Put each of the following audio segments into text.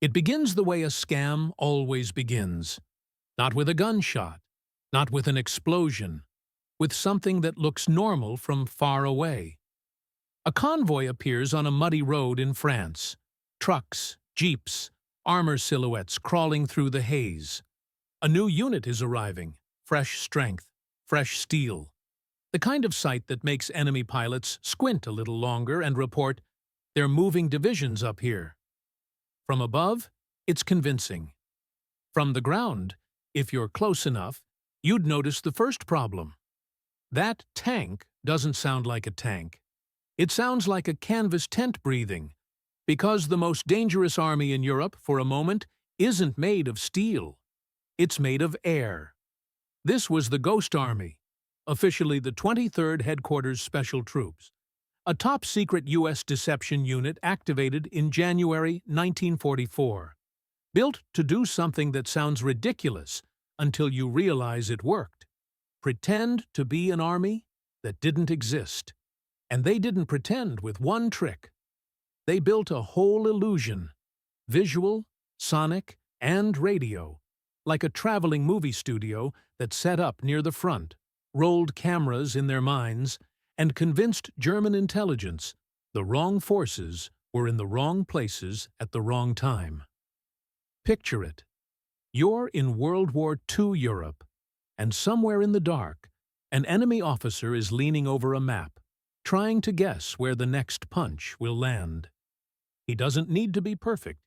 It begins the way a scam always begins. Not with a gunshot, not with an explosion, with something that looks normal from far away. A convoy appears on a muddy road in France. Trucks, jeeps, armor silhouettes crawling through the haze. A new unit is arriving, fresh strength, fresh steel. The kind of sight that makes enemy pilots squint a little longer and report, "They're moving divisions up here." From above, it's convincing. From the ground, if you're close enough, you'd notice the first problem. That tank doesn't sound like a tank. It sounds like a canvas tent breathing, because the most dangerous army in Europe, for a moment, isn't made of steel. It's made of air. This was the Ghost Army, officially the 23rd Headquarters Special Troops, a top-secret U.S. deception unit activated in January 1944, built to do something that sounds ridiculous until you realize it worked. Pretend to be an army that didn't exist. And they didn't pretend with one trick. They built a whole illusion, visual, sonic, and radio, like a traveling movie studio that set up near the front, rolled cameras in their minds, and convinced German intelligence the wrong forces were in the wrong places at the wrong time. Picture it. You're in World War II Europe, and somewhere in the dark, an enemy officer is leaning over a map, trying to guess where the next punch will land. He doesn't need to be perfect.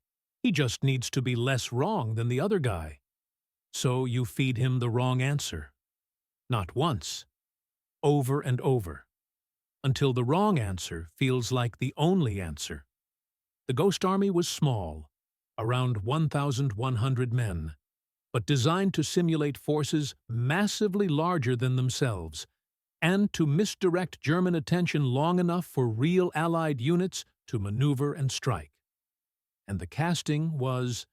He just needs to be less wrong than the other guy. So you feed him the wrong answer. Not once. Over and over. Until the wrong answer feels like the only answer. The Ghost Army was small, around 1,100 men, but designed to simulate forces massively larger than themselves, and to misdirect German attention long enough for real Allied units to maneuver and strike. And the casting was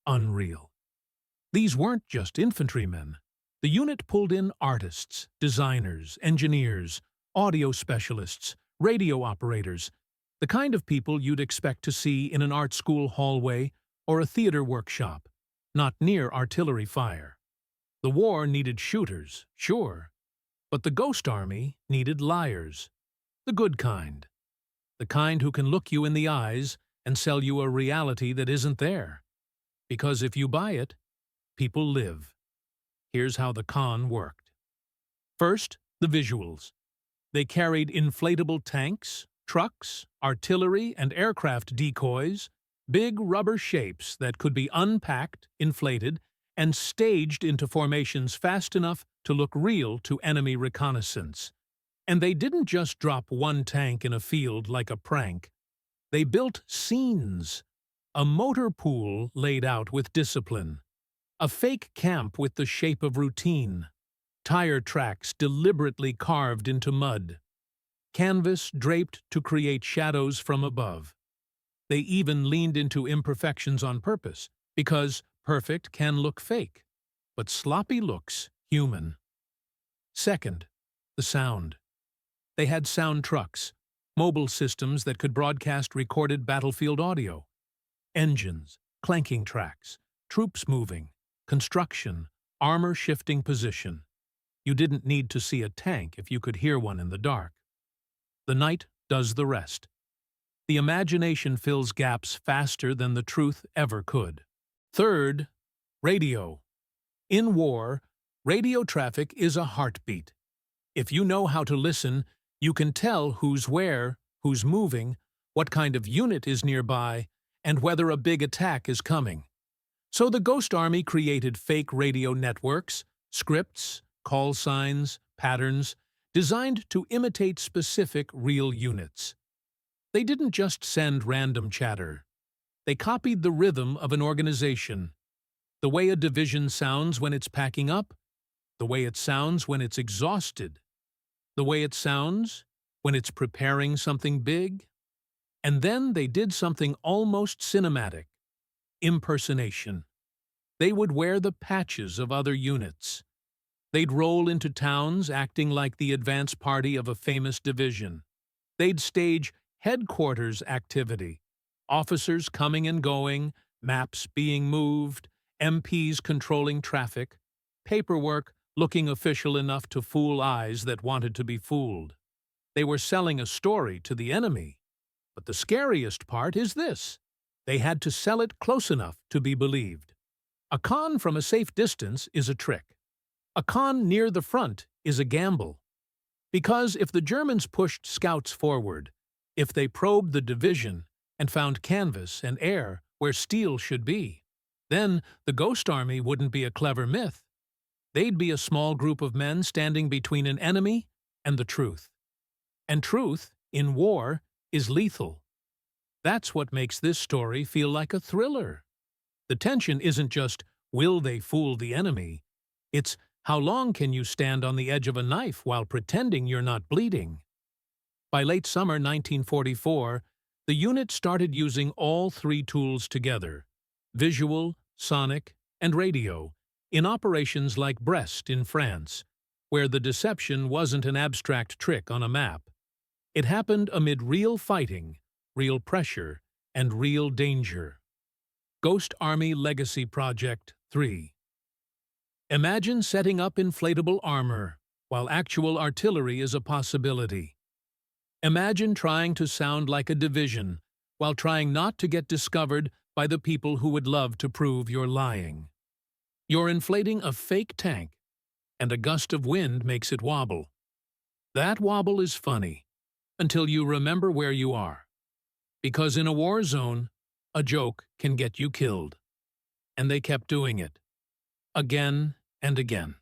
unreal. These weren't just infantrymen. The unit pulled in artists, designers, engineers, audio specialists, radio operators, the kind of people you'd expect to see in an art school hallway or a theater workshop, not near artillery fire. The war needed shooters, sure, but the Ghost Army needed liars. The good kind. The kind who can look you in the eyes and sell you a reality that isn't there. Because if you buy it, people live. Here's how the con worked. First, the visuals. They carried inflatable tanks, trucks, artillery, and aircraft decoys, big rubber shapes that could be unpacked, inflated, and staged into formations fast enough to look real to enemy reconnaissance. And they didn't just drop one tank in a field like a prank. They built scenes. A motor pool laid out with discipline. A fake camp with the shape of routine. Tire tracks deliberately carved into mud. Canvas draped to create shadows from above. They even leaned into imperfections on purpose, because perfect can look fake, but sloppy looks human. Second, the sound. They had sound trucks, mobile systems that could broadcast recorded battlefield audio, engines, clanking tracks, troops moving, construction, armor shifting position. You didn't need to see a tank if you could hear one in the dark. The night does the rest. The imagination fills gaps faster than the truth ever could. Third, radio. In war, radio traffic is a heartbeat. If you know how to listen, you can tell who's where, who's moving, what kind of unit is nearby, and whether a big attack is coming. So the Ghost Army created fake radio networks, scripts, call signs, patterns, designed to imitate specific real units. They didn't just send random chatter. They copied the rhythm of an organization. The way a division sounds when it's packing up, the way it sounds when it's exhausted, the way it sounds when it's preparing something big. And then they did something almost cinematic. Impersonation. They would wear the patches of other units. They'd roll into towns acting like the advance party of a famous division. They'd stage headquarters activity, Officers coming and going, maps being moved, MPs controlling traffic, paperwork looking official enough to fool eyes that wanted to be fooled. They were selling a story to the enemy. But the scariest part is this: they had to sell it close enough to be believed. A con from a safe distance is a trick. A con near the front is a gamble. Because if the Germans pushed scouts forward, if they probed the division and found canvas and air where steel should be, then the Ghost Army wouldn't be a clever myth. They'd be a small group of men standing between an enemy and the truth. And truth, in war, is lethal. That's what makes this story feel like a thriller. The tension isn't just, will they fool the enemy? It's, how long can you stand on the edge of a knife while pretending you're not bleeding? By late summer 1944, the unit started using all three tools together: visual, sonic, and radio, in operations like Brest in France, where the deception wasn't an abstract trick on a map. It happened amid real fighting, real pressure, and real danger. Ghost Army Legacy Project 3. Imagine setting up inflatable armor, while actual artillery is a possibility. Imagine trying to sound like a division, while trying not to get discovered by the people who would love to prove you're lying. You're inflating a fake tank, and a gust of wind makes it wobble. That wobble is funny, until you remember where you are. Because in a war zone, a joke can get you killed. And they kept doing it. Again and again.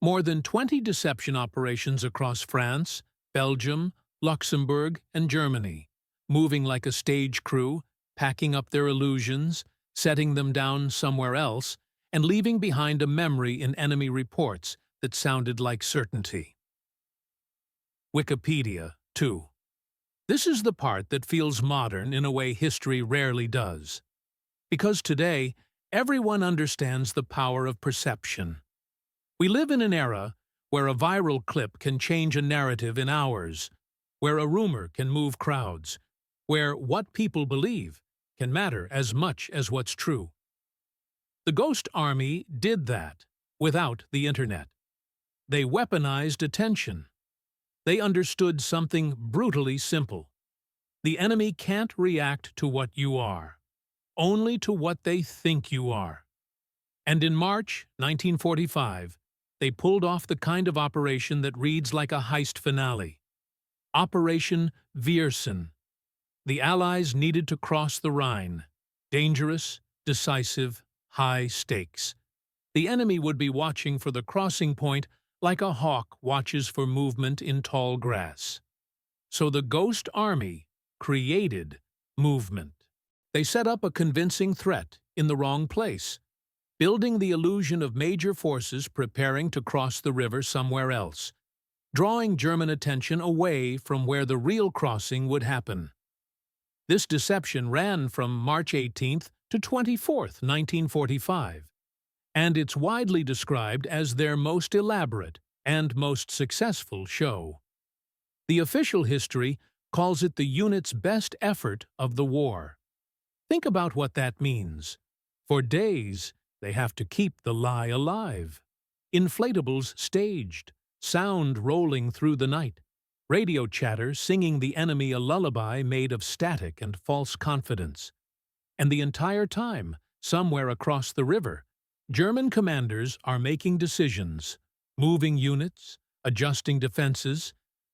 More than 20 deception operations across France, Belgium, Luxembourg, and Germany, moving like a stage crew, packing up their illusions, setting them down somewhere else, and leaving behind a memory in enemy reports that sounded like certainty. Wikipedia, 2. This is the part that feels modern in a way history rarely does. Because today, everyone understands the power of perception. We live in an era where a viral clip can change a narrative in hours, where a rumor can move crowds, where what people believe can matter as much as what's true. The Ghost Army did that without the internet. They weaponized attention. They understood something brutally simple. The enemy can't react to what you are, only to what they think you are. And in March 1945, they pulled off the kind of operation that reads like a heist finale. Operation Viersen. The Allies needed to cross the Rhine. Dangerous, decisive, high stakes. The enemy would be watching for the crossing point like a hawk watches for movement in tall grass. So the Ghost Army created movement. They set up a convincing threat in the wrong place, building the illusion of major forces preparing to cross the river somewhere else, drawing German attention away from where the real crossing would happen. This deception ran from March 18th to 24th, 1945. And it's widely described as their most elaborate and most successful show. The official history calls it the unit's best effort of the war. Think about what that means. For days, they have to keep the lie alive. Inflatables staged, sound rolling through the night, radio chatter singing the enemy a lullaby made of static and false confidence. And the entire time, somewhere across the river, German commanders are making decisions, moving units, adjusting defenses,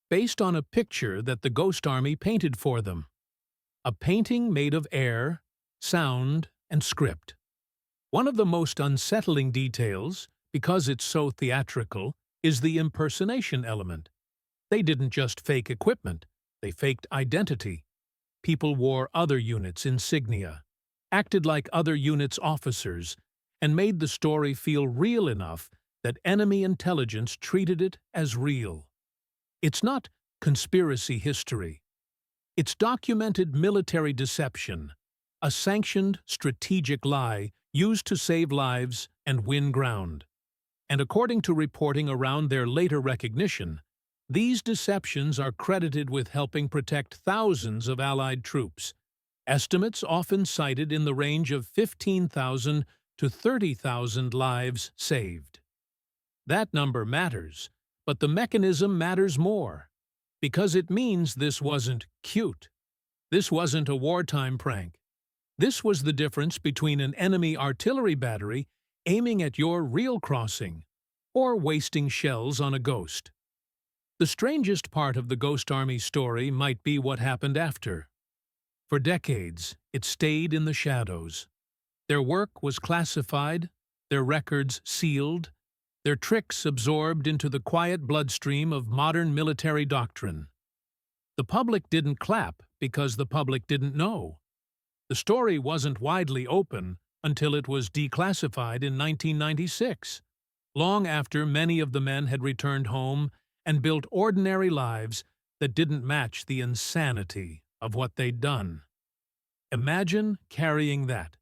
based on a picture that the Ghost Army painted for them. A painting made of air, sound, and script. One of the most unsettling details, because it's so theatrical, is the impersonation element. They didn't just fake equipment, they faked identity. People wore other units' insignia, acted like other units' officers, and made the story feel real enough that enemy intelligence treated it as real. It's not conspiracy history. It's documented military deception, a sanctioned strategic lie used to save lives and win ground. And according to reporting around their later recognition, these deceptions are credited with helping protect thousands of Allied troops, Estimates often cited in the range of 15,000 to 30,000 lives saved. That number matters, but the mechanism matters more, because it means this wasn't cute. This wasn't a wartime prank. This was the difference between an enemy artillery battery aiming at your real crossing or wasting shells on a ghost. The strangest part of the Ghost Army story might be what happened after. For decades, it stayed in the shadows. Their work was classified, their records sealed, their tricks absorbed into the quiet bloodstream of modern military doctrine. The public didn't clap because the public didn't know. The story wasn't widely open until it was declassified in 1996, long after many of the men had returned home and built ordinary lives that didn't match the insanity of what they'd done. Imagine carrying that.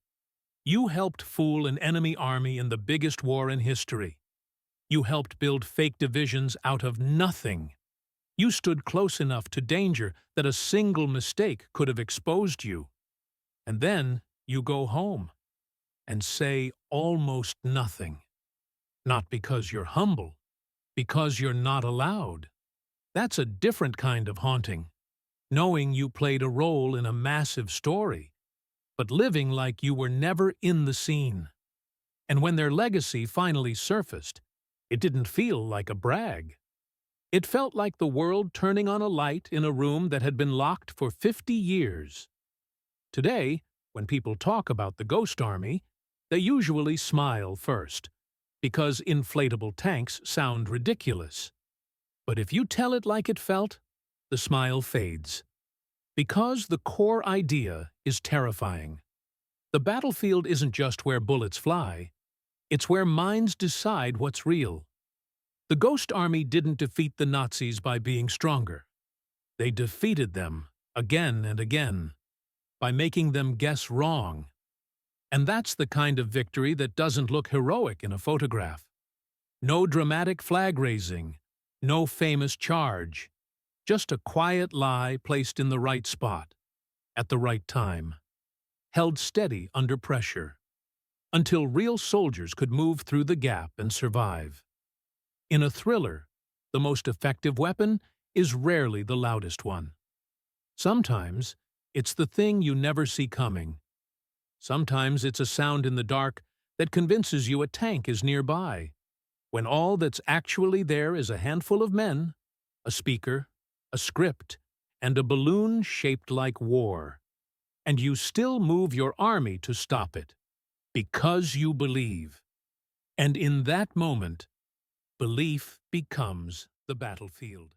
You helped fool an enemy army in the biggest war in history. You helped build fake divisions out of nothing. You stood close enough to danger that a single mistake could have exposed you. And then you go home and say almost nothing. Not because you're humble, because you're not allowed. That's a different kind of haunting. Knowing you played a role in a massive story, but living like you were never in the scene. And when their legacy finally surfaced, it didn't feel like a brag. It felt like the world turning on a light in a room that had been locked for 50 years. Today, when people talk about the Ghost Army, they usually smile first, because inflatable tanks sound ridiculous. But if you tell it like it felt, the smile fades. Because the core idea is terrifying. The battlefield isn't just where bullets fly, it's where minds decide what's real. The Ghost Army didn't defeat the Nazis by being stronger. They defeated them again and again by making them guess wrong. And that's the kind of victory that doesn't look heroic in a photograph. No dramatic flag raising, no famous charge, just a quiet lie placed in the right spot, at the right time, held steady under pressure, until real soldiers could move through the gap and survive. In a thriller, the most effective weapon is rarely the loudest one. Sometimes, it's the thing you never see coming. Sometimes it's a sound in the dark that convinces you a tank is nearby, when all that's actually there is a handful of men, a speaker, a script, and a balloon shaped like war. And you still move your army to stop it, because you believe. And in that moment, belief becomes the battlefield.